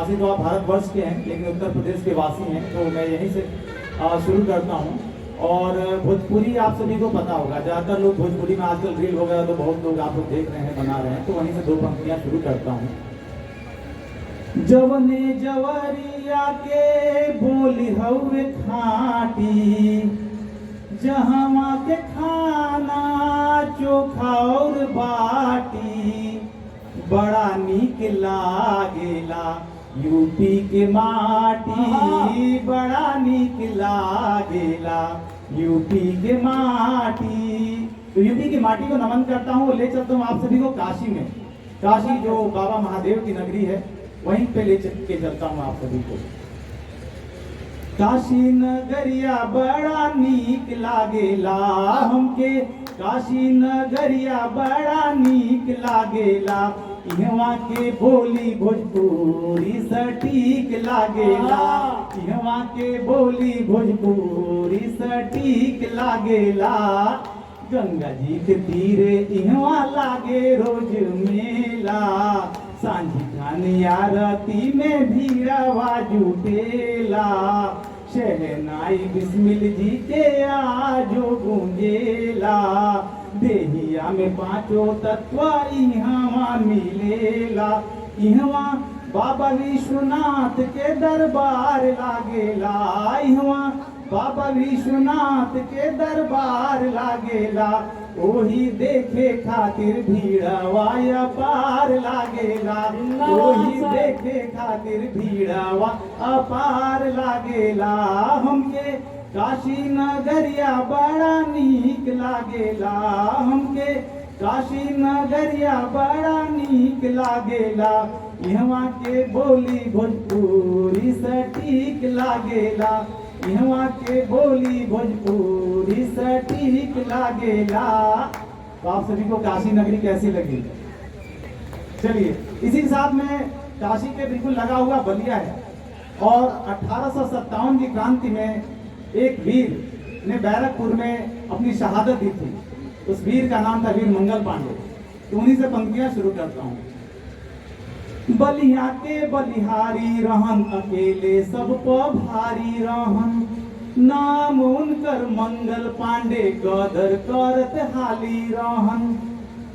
वैसे तो आप भारतवर्ष के हैं लेकिन उत्तर प्रदेश के वासी हैं, तो मैं यहीं से शुरू करता हूँ। और भोजपुरी आप सभी को पता होगा, ज़्यादातर लोग भोजपुरी में आजकल रील वगैरह तो बहुत लोग आप लोग देख रहे हैं, बना रहे हैं, तो वहीं से दो पंक्तियाँ शुरू करता हूँ। जवने जवरिया के बोली हवे खाटी, जहवा के खाना चोखा और बाटी, बड़ा नीक लागेला यूपी के माटी, बड़ा नीक लागेला यूपी के माटी। तो यूपी की माटी को नमन करता हूँ, ले चलता हूँ आप सभी को काशी में। काशी जो बाबा महादेव की नगरी है, वहीं पे ले के चलता हूँ आप सभी को। काशी नगरिया बड़ा नीक लागेला हमके, काशी नगरिया बड़ा नीक लागेला, इहवा के बोली भोजपुरी सटीक लागेला, इहवा के बोली भोजपुरी सटीक लागेला। गंगा जी के तीरे इहवा लागे रोज मेला, सांझी खानी आरती में भीड़वा जुटेला, शहनाई बिस्मिल जी के आजो गूंजेला, देहिया में पांचों तत्व इहवा मिलेला, इहवा बाबा विश्वनाथ के दरबार लागेला, इहवा बाबा विश्वनाथ के दरबार लागेला, ओही देखे खातिर भीड़वा पार लागेला, ओही देखे खातिर भीड़वा अपार लागेला। हमके काशी नगरिया बड़ा नीक लागेला, हमके काशी नगरिया बड़ा नीक लागेला, इहवा के बोली भोजपुरी सटीक लागेला, इहवा के बोली भोजपुरी सटीक लागेला। तो आप सभी को काशी नगरी कैसी लगी? चलिए, इसी के साथ में काशी के बिल्कुल लगा हुआ बलिया है, और 1857 की क्रांति में एक वीर ने बैरकपुर में अपनी शहादत दी थी। उस वीर का नाम था वीर मंगल पांडे। तो उन्हीं से पंक्तियां शुरू करता हूँ। बलिया के बलिहारी रहन, अकेले सब पर भारी रहन, नाम उनकर मंगल पांडे, गदर करत हाली रहन,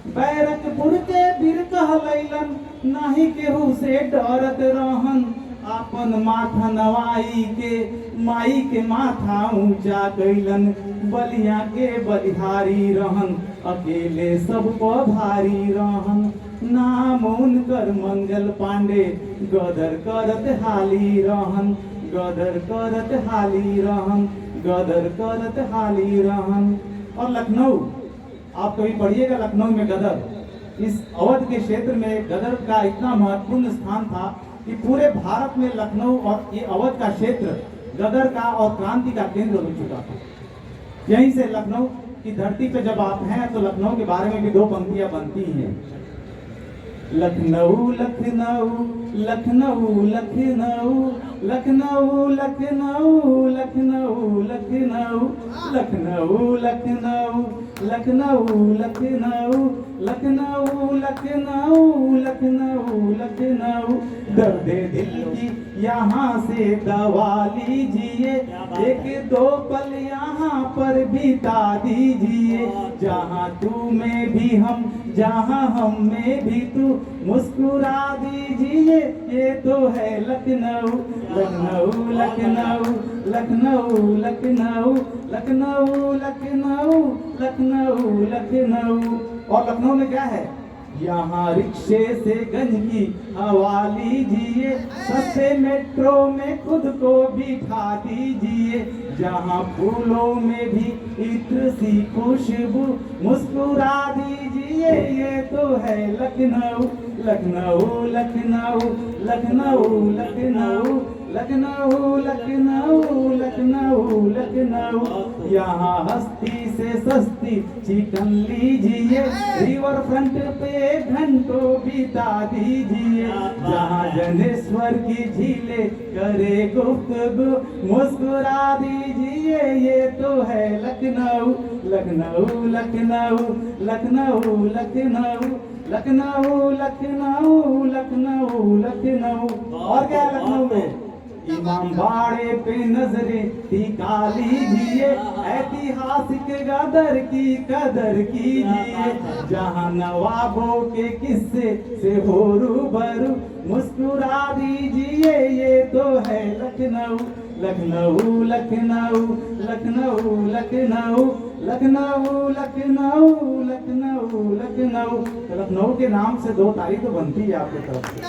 बैरकपुर के वीर कहलैलन, नाही केहू से डरत रहन, आपन माथा नवाई के माई के माथा ऊंचा कैलन, बलिया के बलिहारी रहन, अकेले सब पर भारी रहन, नाम उनकर मंगल पांडे, गदर करत हाली रहन, गदर करत हाली रहन, गदर करत हाली रहन। और लखनऊ, आप कभी पढ़िएगा लखनऊ में गदर, इस अवध के क्षेत्र में गदर का इतना महत्वपूर्ण स्थान था कि पूरे भारत में लखनऊ और ये अवध का क्षेत्र गदर का और क्रांति का केंद्र हो चुका था। यहीं से लखनऊ की धरती पे जब आप हैं तो लखनऊ के बारे में भी दो पंक्तियां बनती हैं। लखनऊ लखनऊ लखनऊ लखनऊ लखनऊ लखनऊ लखनऊ लखनऊ लखनऊ लखनऊ लखनऊ लखनऊ लखनऊ लखनऊ लखनऊ लखनऊ, दर्द दिल की यहाँ से दवा लीजिए, एक दो पल यहाँ पर बिता दीजिए, जहाँ तू में भी हम, जहाँ हम में भी तू, मुस्कुरा दीजिए, ये तो है लखनऊ। लखनऊ लखनऊ लखनऊ लखनऊ लखनऊ लखनऊ लखनऊ लखनऊ। और लखनऊ में क्या है? यहाँ रिक्शे से गंज की हवा लीजिए, सस्ते मेट्रो में खुद को बिठा दीजिए, जहाँ फूलों में भी इत्र सी खुशबू, मुस्कुरा दीजिए, ये तो है लखनऊ। लखनऊ लखनऊ लखनऊ लखनऊ लखनऊ लखनऊ लखनऊ लखनऊ, यहाँ हस्ती से सस्ती चिकन लीजिए, रिवर फ्रंट पे घंटों बिता दीजिए, जहाँ जनेश्वर की झीलें करे गुफ्तगू, मुस्कुरा दीजिए, ये तो है लखनऊ। लखनऊ लखनऊ लखनऊ लखनऊ लखनऊ लखनऊ लखनऊ लखनऊ। और क्या है लखनऊ में? इमाम बाड़े पे नजरे टिका लीजिए, ऐतिहासिक गदर की कदर कीजिए, जहां नवाबों के किस्से से हो रूबरू, मुस्कुरा दीजिए, ये तो है लखनऊ। लखनऊ लखनऊ लखनऊ लखनऊ लखनऊ लखनऊ लखनऊ लखनऊ। तो लखनऊ के नाम से 2 तारीख तो बनती है आपकी तरफ से।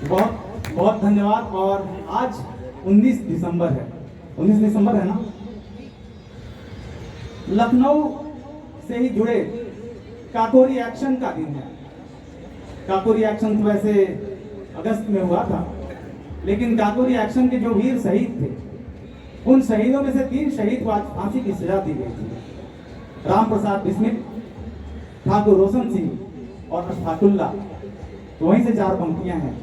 बहुत बहुत धन्यवाद। और आज 19 दिसंबर है, 19 दिसंबर है ना। लखनऊ से ही जुड़े काकोरी एक्शन का दिन है। काकोरी एक्शन तो वैसे अगस्त में हुआ था, लेकिन काकोरी एक्शन के जो वीर शहीद थे, उन शहीदों में से 3 शहीद को आज फांसी की सजा दी गई थी। राम प्रसाद बिस्मिल, ठाकुर रोशन सिंह और अशफाकुल्ला। तो वहीं से 4 पंक्तियां हैं।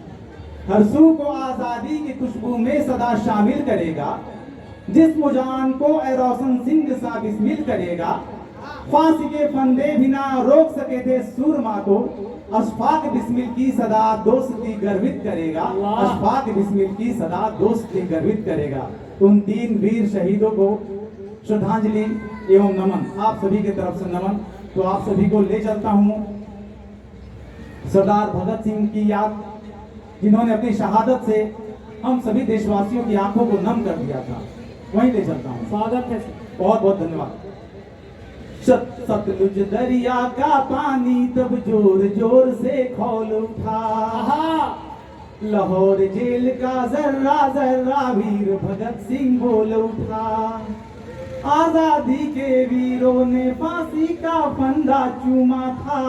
हर सू को आजादी की खुशबू में सदा शामिल करेगा, जिस्म जान को ए रोशन सिंह सा बिस्मिल करेगा, फांसी के फंदे भी ना रोक सके थे सूरमा को, अशफाक बिस्मिल की सदा दोस्ती गर्वित करेगा, अशफाक बिस्मिल की सदा दोस्ती गर्वित करेगा। उन 3 वीर शहीदों को श्रद्धांजलि एवं नमन, आप सभी की तरफ से नमन। तो आप सभी को ले चलता हूं सरदार भगत सिंह की याद, जिन्होंने अपनी शहादत से हम सभी देशवासियों की आंखों को नम कर दिया था। वहीं ले चलता हूं। स्वागत है, बहुत बहुत धन्यवाद। सतलुज दरिया का पानी तब जोर जोर से खौल उठा, लाहौर जेल का जर्रा जर्रा वीर भगत सिंह बोल उठा, आजादी के वीरों ने फांसी का फंदा चूमा था,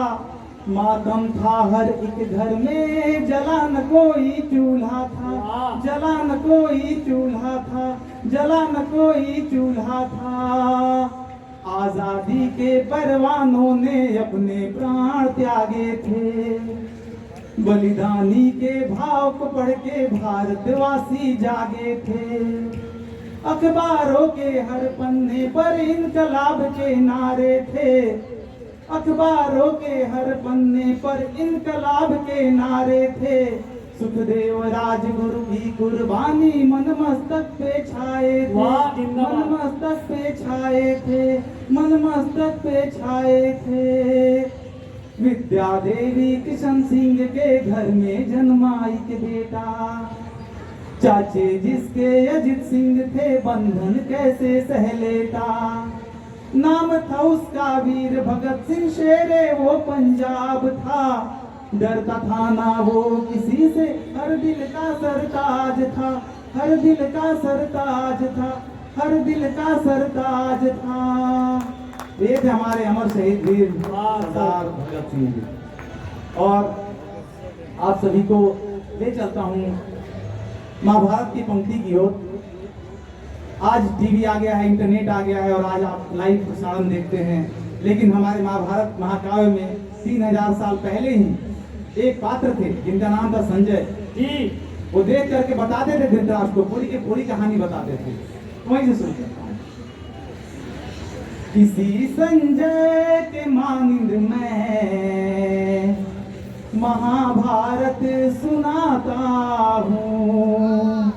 मातम था हर एक घर में, जला न कोई चूल्हा था, जला न कोई चूल्हा था, जला न कोई चूल्हा था। आजादी के परवानों ने अपने प्राण त्यागे थे, बलिदानी के भाव को पढ़ के भारतवासी जागे थे। अखबारों के हर पन्ने पर इनकलाब के नारे थे, अखबारों के हर पन्ने पर इनकलाब के नारे थे। सुखदेव राजगुरु की कुर्बानी मन मस्तक पे छाए थे, मन मस्तक पे छाए थे, मन मस्तक पे छाए थे। विद्या देवी किशन सिंह के घर में जन्मा एक बेटा, चाचे जिसके अजित सिंह थे बंधन कैसे सह लेता। नाम था उसका वीर भगत सिंह, शेरे वो पंजाब था, डरता था ना वो किसी से, हर दिल का सरताज था, हर दिल का सरताज था, हर दिल का सरताज था। ये थे हमारे अमर शहीद वीर सरदार भगत सिंह जी। और आप सभी को ले चलता हूँ महाभारत की पंक्ति की ओर। आज टीवी आ गया है, इंटरनेट आ गया है और आज आप लाइव प्रसारण देखते हैं, लेकिन हमारे महाभारत महाकाव्य में 3000 साल पहले ही एक पात्र थे जिनका नाम था संजय जी। वो देख करके बताते थे धृतराष्ट्र को, पूरी की पूरी कहानी बताते थे। वहीं से सुनते हैं। किसी संजय के मानिंद मैं महाभारत सुनाता हूँ,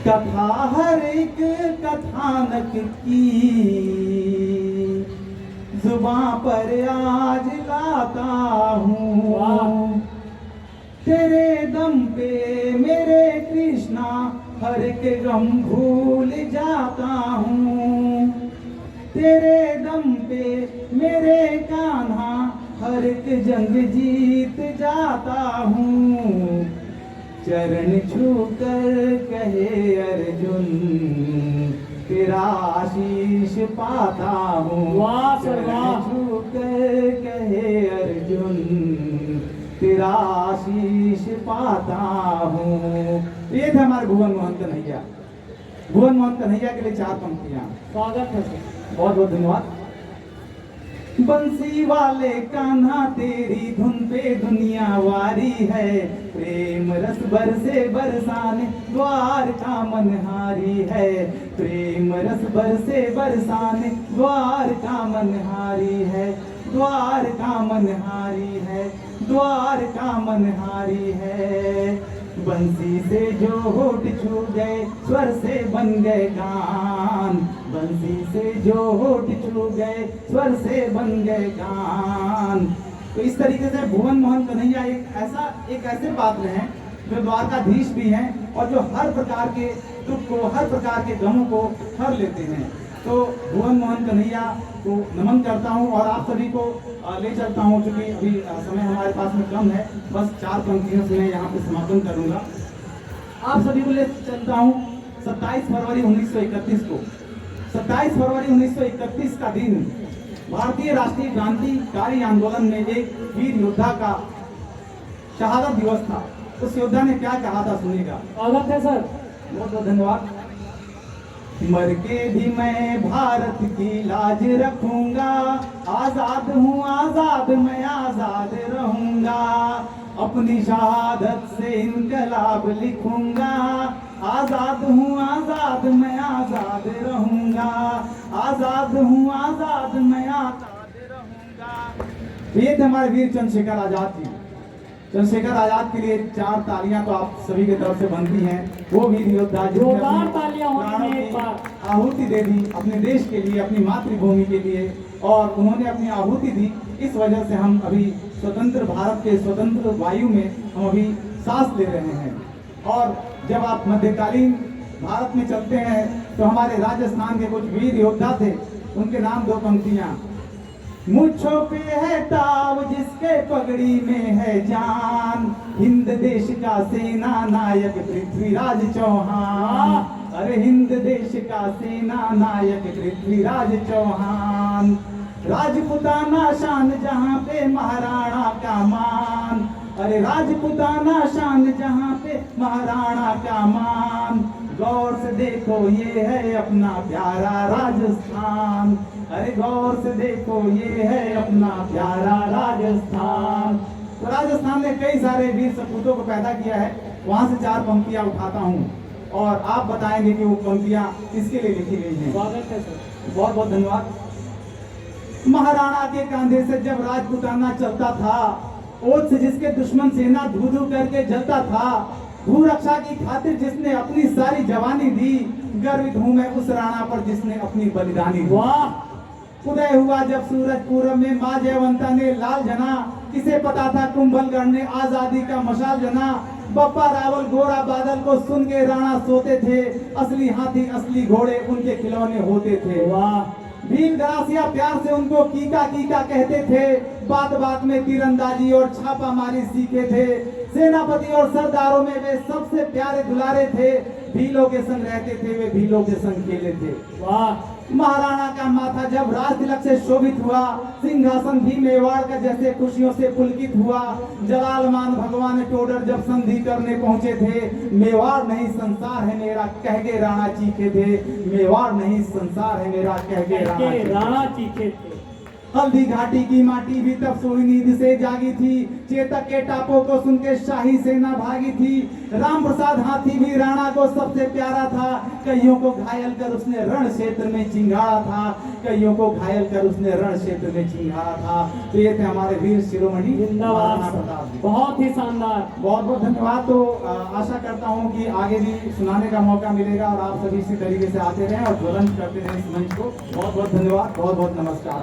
कथा हर एक कथानक की जुबां पर आज लाता हूँ। तेरे दम पे मेरे कृष्णा हर एक गम भूल जाता हूँ, तेरे दम पे मेरे कान्हा हर एक जंग जीत जाता हूँ। चरण छूकर कहे अर्जुन तेरा आशीष पाता हूँ, चरण छूकर कहे अर्जुन तेरा आशीष पाता हूँ। ये थे हमारे भुवन मोहन कन्हैया। भुवन मोहन कन्हैया के लिए 4 पंक्तियां। स्वागत है सर, बहुत बहुत धन्यवाद। बंसी वाले कान्हा तेरी धुन पे दुनिया वारी है, प्रेम रस बरसे बरसाने द्वार का मनहारी है, प्रेम रस बरसे बरसाने द्वार का मनहारी है, द्वार का मनहारी है, द्वार का मनहारी है। बंसी से जो होठ छू गए स्वर से बन गए गान, बंसी से जो होठ छू गए स्वर से बन गए गान। तो इस तरीके से भुवन मोहन कन्हैया एक ऐसे पात्र हैं जो द्वारकाधीश भी हैं और जो हर प्रकार के दुख को, हर प्रकार के गमों को हर लेते हैं। तो भुवन मोहन कन्हैया को नमन करता हूँ और आप सभी को ले चलता हूँ, क्योंकि अभी समय हमारे पास में कम है। बस 4 पंक्तियों से मैं यहाँ पे समापन करूँगा। आप सभी को ले चलता हूँ 27 फरवरी 1931 को। 27 फरवरी 1931 का दिन भारतीय राष्ट्रीय क्रांतिकारी आंदोलन में एक वीर योद्धा का शहादत दिवस था। उस योद्धा ने क्या कहा था, सुनिएगा। स्वागत है सर। बहुत बहुत धन्यवाद। मर के भी मैं भारत की लाज रखूंगा, आजाद हूँ आजाद मैं आजाद रहूंगा, अपनी शहादत से इनकलाब लिखूंगा, आजाद हूँ आजाद मैं आजाद रहूंगा, आजाद हूँ आजाद मैं आजाद रहूंगा। ये थे हमारे वीर चंद्रशेखर आजाद जी। चंद्रशेखर आजाद के लिए 4 तालियां तो आप सभी की तरफ से बनती हैं। वो वीर योद्धा जोरदार तालियां होंगी एक बार। आहुति दे दी अपने देश के लिए, अपनी मातृभूमि के लिए, और उन्होंने अपनी आहुति दी। इस वजह से हम अभी स्वतंत्र भारत के स्वतंत्र वायु में हम अभी सांस ले रहे हैं। और जब आप मध्यकालीन भारत में चलते हैं तो हमारे राजस्थान के कुछ वीर योद्धा थे, उनके नाम 2 पंक्तियां। मुझों पे है ताव जिसके पगड़ी में है जान, हिंद देश का सेना नायक पृथ्वीराज चौहान, अरे हिंद देश का सेना नायक पृथ्वीराज चौहान, राजपुताना शान जहां पे महाराणा का मान, अरे राजपुताना शान जहां पे महाराणा का मान, गौर से देखो ये है अपना प्यारा राजस्थान, अरे गौर से देखो ये है अपना प्यारा राजस्थान। तो राजस्थान ने कई सारे वीर सपूतों को पैदा किया है। वहां से 4 पंक्तियां उठाता हूँ और आप बताएंगे कि वो पंक्तियां किसके लिए लिखी गई हैं। स्वागत है सर। बहुत बहुत धन्यवाद। महाराणा के कंधे से जब राजपुताना चलता था, ओट से जिसके दुश्मन सेना धू धू करके जलता था, भू रक्षा की खातिर जिसने अपनी सारी जवानी दी, गर्वित हूं मैं उस राणा पर जिसने अपनी बलिदानी दी। वाह। उदय हुआ जब सूरज पूरब में माँ जयवंता ने लाल जना, किसे पता था कुंभलगढ़ ने आजादी का मशाल जना, बप्पा रावल गोरा बादल को सुन के राणा सोते थे, असली हाथी असली घोड़े उनके खिलौने होते थे। वाह। भीम गरासिया प्यार से उनको कीका कीका कहते थे, बात बात में तीरंदाजी और छापामारी सीखे थे, सेनापति और सरदारों में वे सबसे प्यारे दुलारे थे, भीलों के संग रहते थे वे भीलों के संग खेले थे। वाह। महाराणा का माथा जब राज तिलक से शोभित हुआ, सिंहासन भी मेवाड़ का जैसे खुशियों से पुलकित हुआ, जलालमान भगवान टोडर जब संधि करने पहुंचे थे, मेवाड़ नहीं संसार है मेरा कह के राणा चीखे थे, मेवाड़ नहीं संसार है मेरा कह के राणा चीखे थे। हल्दी घाटी की माटी भी तब सोई नींद से जागी थी, चेतक के टापों को सुन के शाही सेना भागी थी, राम प्रसाद हाथी भी राणा को सबसे प्यारा था, कईयों को घायल कर उसने रण क्षेत्र में चिंगारा था, कईयों को घायल कर उसने रण क्षेत्र में चिंगारा था। तो ये थे हमारे वीर शिरोमणि महाराणा प्रताप जी। बहुत ही शानदार। बहुत बहुत धन्यवाद। तो आशा करता हूँ कि आगे भी सुनाने का मौका मिलेगा और आप सभी इसी तरीके से आते रहें और ज्वलन करते रहें इस मंच को। बहुत बहुत धन्यवाद। बहुत बहुत नमस्कार।